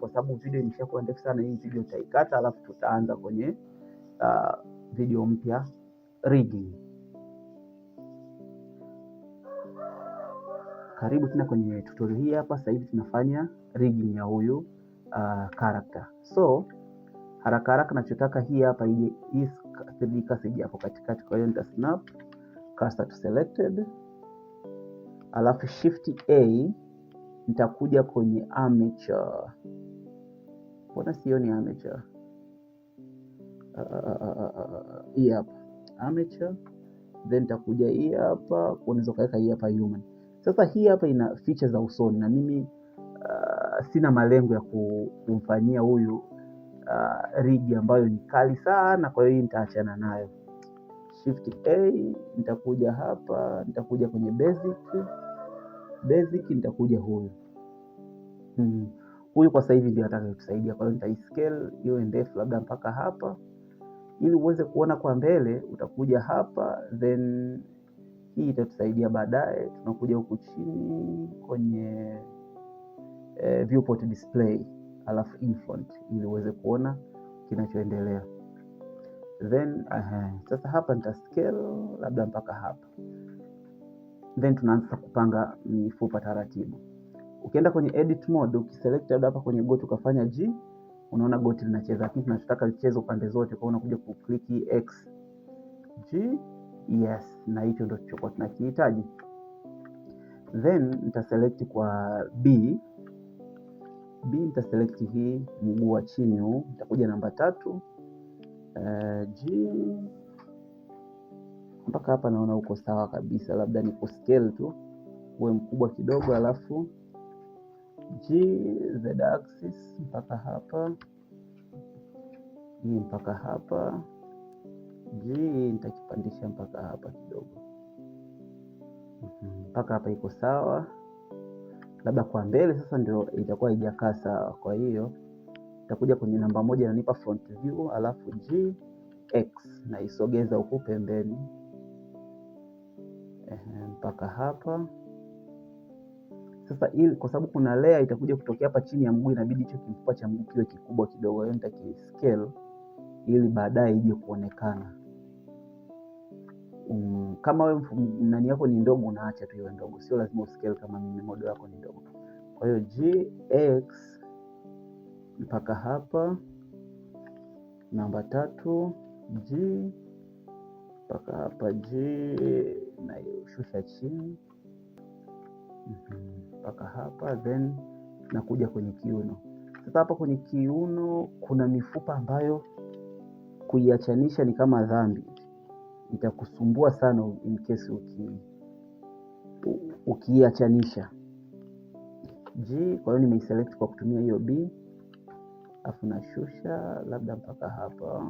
Kwa sababu video imeshakuwa ndefu sana, hii video utaikata, alafu tutaanza kwenye video mpya, rigging. Karibu tena kwenye tutorial hii hapa. Sasa hivi tunafanya rigging ya huyu character. So haraka haraka nachotaka hii hapa ije hii 3D cursor ije hapo katikati, kwa hiyo nita snap cursor to selected, alafu shift A nitakuja kwenye armature. Mbona sioni armature? Hii hapa armature, then nitakuja hii hapa, unaweza kaweka hii hapa human. Sasa hii hapa ina features za usoni na mimi sina malengo ya kumfanyia huyu rig ambayo ni kali sana, kwa hiyo nitaachana nayo. Shift A nitakuja hapa, nitakuja kwenye basic nitakuja huyu huyu kwa sasa hivi ndio atakayetusaidia, kwa hiyo nitaiscale iwe ndefu labda mpaka hapa, ili uweze kuona kwa mbele. Utakuja hapa, then hii itatusaidia baadaye. Tunakuja huku chini kwenye viewport display, alafu infront, ili uweze kuona kinachoendelea. Then sasa hapa nita scale labda mpaka hapa, then tunaanza kupanga mifupa taratibu. Ukienda kwenye edit mode, ukiselect labda hapa kwenye goti ukafanya G, unaona goti linacheza, lakini tunataka licheze upande zote, kwa unakuja kuclick X G, yes, na hicho ndio tulichokuwa tunakihitaji. Then nitaselect kwa B nitaselect hii mguu wa chini huu, nitakuja namba 3 G mpaka hapa, naona uko sawa kabisa, labda ni scale tu uwe mkubwa kidogo, alafu G Z axis mpaka hapa, hii mpaka hapa, G nitakipandisha mpaka hapa kidogo, mpaka hapa iko sawa. Labda kwa mbele sasa ndio itakuwa haijakaa sawa, kwa hiyo nitakuja kwenye namba 1 nanipa front view, alafu G X na isogeza huku pembeni mpaka hapa. Sasa ili kwa sababu kuna layer itakuja kutokea hapa chini ya mguu, inabidi hicho kifupa cha mguu kiwe kikubwa kidogo, hiyo nitakiscale ili baadaye ije kuonekana. Kama wewe nani yako ni ndogo, unaacha tu iwe ndogo, sio lazima uscale kama mimi model yako ni ndogo. Kwa hiyo GX mpaka hapa, namba 3 G mpaka hapa, G na shusha chini mpaka hapa, then nakuja kwenye kiuno. Sasa hapa kwenye kiuno kuna mifupa ambayo kuiachanisha ni kama dhambi, itakusumbua sana in case ukiachanisha G. Kwa hiyo nimeiselect kwa kutumia hiyo B, afu nashusha labda mpaka hapa,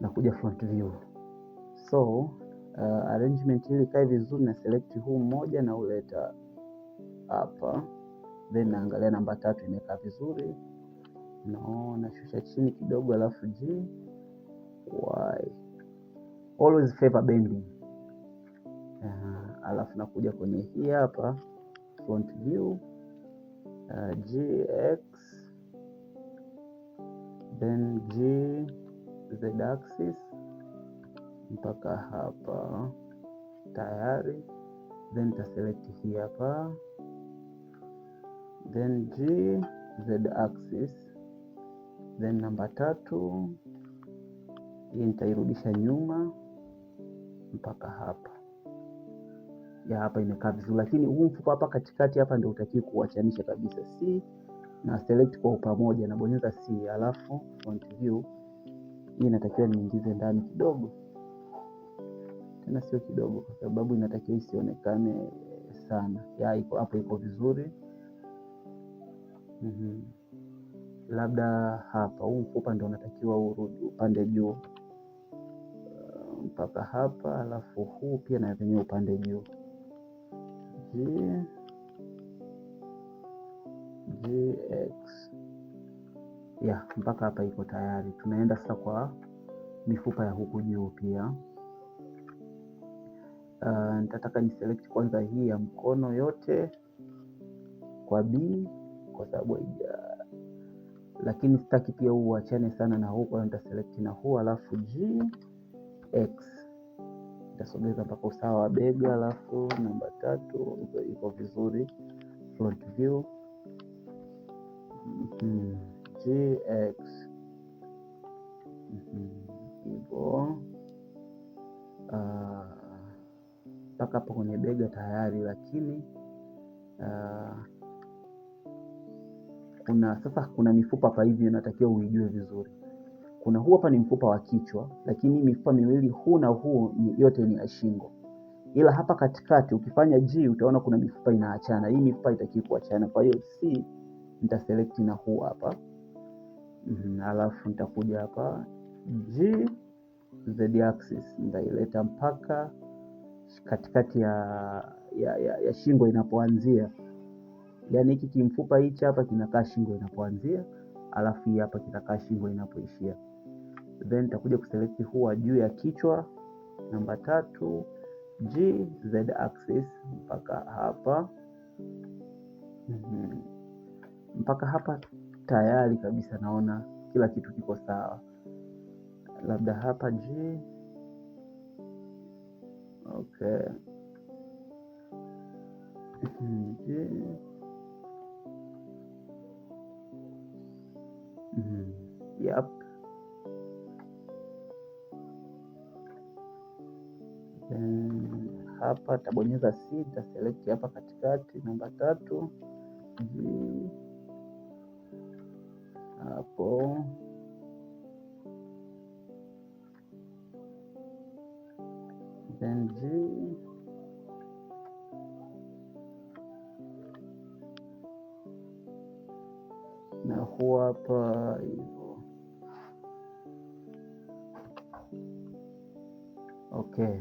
nakuja front view. So arrangement ili kae vizuri, na select huu mmoja na uleta hapa, then naangalia namba 3 imekaa vizuri, nashusha chini kidogo, alafu G Y, always favor bending. Alafu nakuja kwenye hii hapa front view, GX then G Z axis mpaka hapa tayari, then ta select hii hapa, then G Z axis, then namba 3 hii nitairudisha nyuma mpaka hapa. Ya hapa imekaa vizuri, lakini huu mfupa hapa katikati hapa ndio utakiwa kuachanisha kabisa. C na select kwa pamoja, na bonyeza C, alafu front view hii inatakiwa niingize ndani kidogo, tena sio kidogo, kwa sababu inatakiwa isionekane sana. Ya iko hapo, iko vizuri. Labda hapa huu mfupa ndio unatakiwa urudi upande juu mpaka hapa, alafu huu pia na venye upande juu GX. Ya mpaka hapa iko tayari. Tunaenda sasa kwa mifupa ya huku juu pia. Nitataka ni select kwanza hii ya mkono yote kwa B kwa sababu lakini sitaki pia huu uachane sana na huu, kwa hiyo nitaselect na huu, alafu G X nitasogeza mpaka usawa wa bega, alafu namba 3 iko vizuri, front view G X hivyo mpaka hapo kwenye bega tayari, lakini kuna mifupa hapa hivi natakiwa uijue vizuri. Kuna huu hapa ni mfupa wa kichwa, lakini mifupa miwili huu na huu yote ni ya shingo, ila hapa katikati ukifanya G utaona kuna mifupa inaachana. Hii mifupa itakiwa kuachana, kwa hiyo C nitaselect na huu hapa alafu nitakuja hapa G Z axis nitaileta mpaka katikati ya shingo inapoanzia. Yaani hiki kimfupa hichi hapa kinakaa shingo inapoanzia, alafu hii hapa kinakaa shingo inapoishia. Then nitakuja kuselect huu juu ya kichwa namba 3 G Z axis mpaka hapa mpaka hapa tayari kabisa, naona kila kitu kiko sawa. Labda hapa G okay G yep. Then hapa tabonyeza C, taselect hapa katikati namba 3 G hapo, then G na huu hapa hivyo. Okay,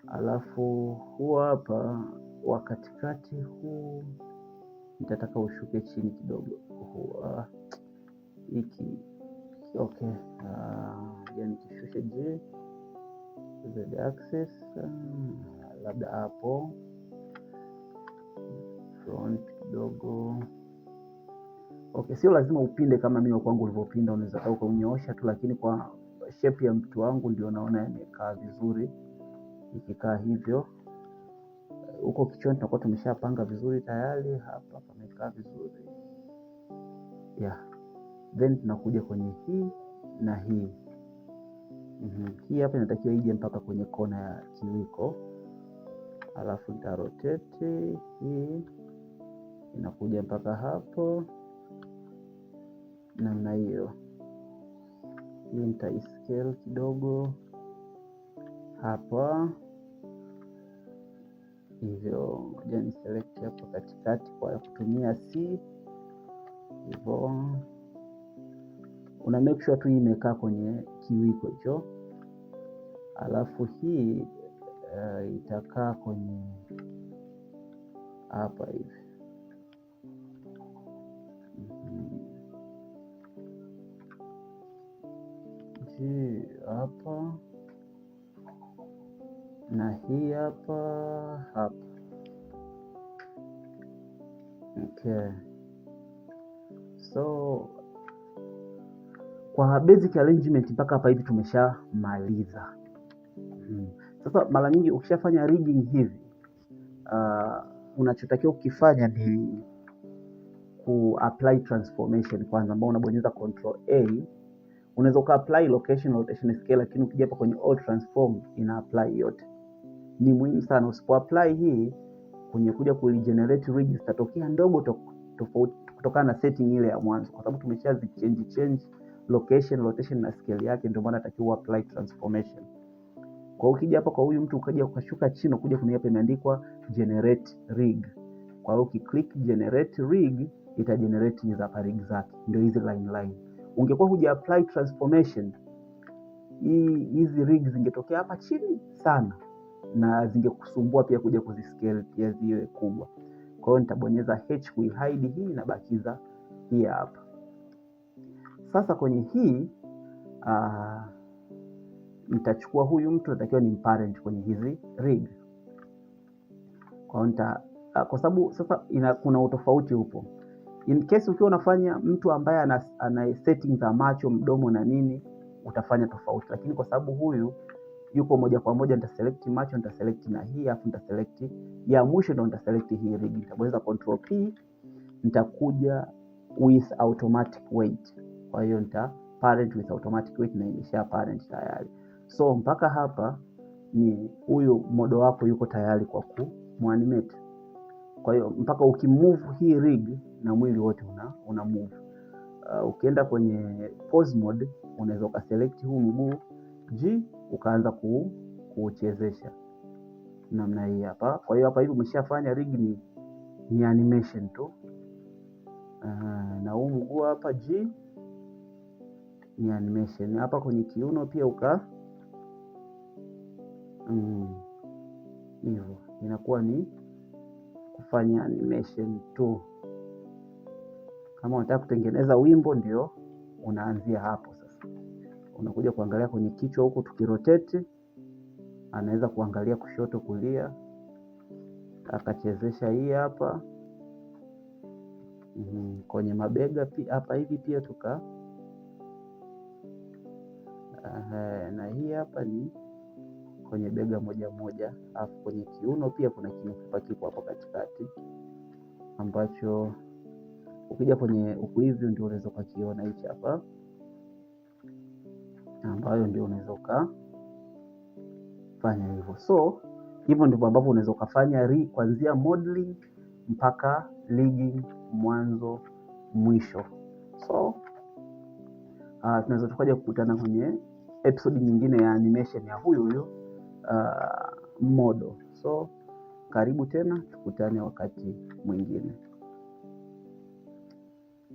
alafu huu hapa wa katikati huu nitataka ushuke chini kidogo huu hiki okay. Yani kishushe G Z axis labda hapo front kidogo. Okay, sio lazima upinde kama mimi kwangu ulivyopinda, unaweza ukaunyoosha tu, lakini kwa shape ya mtu wangu ndio naona imekaa vizuri. Ikikaa hivyo huko kichwani tunakuwa tumeshapanga vizuri tayari, hapa pamekaa vizuri yeah. Then tunakuja kwenye hii na hii hii hapa inatakiwa ije mpaka kwenye kona ya kiwiko, alafu nita rotate hii inakuja mpaka hapo namna hiyo. Hii nita scale kidogo hapa hivyo, ngoja ni select hapo katikati kwa kutumia C hivyo. Una make sure tu imekaa kwenye kiwiko hicho, alafu hii itakaa kwenye hapa hivi G hapa na hii hapa okay. So kwa basic arrangement mpaka hapa hivi tumeshamaliza. Sasa mara nyingi ukishafanya rigging hivi unachotakiwa ukifanya ni apply transformation kwanza, ambao unabonyeza Control A. Unaweza apply location, rotation, scale, lakini ukija hapa kwenye all transform ina apply yote. Ni muhimu sana, usipo apply hii kwenye kuja ku regenerate rig zitatokea ndogo tofauti kutokana na setting ile ya mwanzo, kwa sababu tumeshazi change location, rotation na scale yake, ndio maana natakiwa apply transformation. Kwa hiyo ukija hapa kwa huyu mtu ukaja ukashuka chini kuja kwenye hapa imeandikwa generate rig. Kwa hiyo ukiklik generate rig ita generate hizo hapa rig zake, ndio hizi line. Ungekuwa huja apply transformation, hizi rig zingetokea hapa chini sana na zingekusumbua pia kuja kuziscale pia ziwe kubwa. Kwa hiyo nitabonyeza H kuihide hii na bakiza hii hapa. Sasa kwenye hii nitachukua huyu mtu natakiwa ni parent kwenye hizi rig. Kwa sababu sasa kuna utofauti upo. In case ukiwa unafanya mtu ambaye ana setting za macho, mdomo na nini, utafanya tofauti, lakini kwa sababu huyu yuko moja kwa moja, nitaselect macho, nitaselect na hii, afu nitaselect ya mwisho, ndo nitaselect hii rig. Nitabonyeza control P, nitakuja with automatic weight. Kwa hiyo nita parent with automatic weight na imesha parent tayari. So mpaka hapa ni huyu modo wako yuko tayari kwa kumuanimate. Kwa hiyo mpaka ukimove hii rig na mwili wote una move. Ukienda kwenye pose mode unaweza ukaselect huu mguu G ukaanza kuchezesha namna hii hapa. Kwa hiyo hapa hivi umeshafanya rig ni animation tu. Na huu mguu hapa G ni animation. Hapa kwenye kiuno pia hivyo inakuwa ni kufanya animation tu. Kama unataka kutengeneza wimbo ndio unaanzia hapo. Sasa unakuja kuangalia kwenye kichwa huko, tukirotate anaweza kuangalia kushoto kulia, akachezesha hii hapa. Kwenye mabega pia hapa hivi pia na hii hapa ni kwenye bega moja moja, alafu kwenye kiuno pia kuna kifupa kiko hapo katikati, ambacho ukija kwenye huku hivi ndio unaweza kukiona hichi hapa, ambayo ndio unaweza ukafanya hivyo. So hivyo ndivyo ambavyo unaweza ukafanya kuanzia modeling mpaka rigging mwanzo mwisho. So tunaweza tukaja kukutana kwenye episode nyingine ya animation ya huyu model. So karibu tena, tukutane wakati mwingine.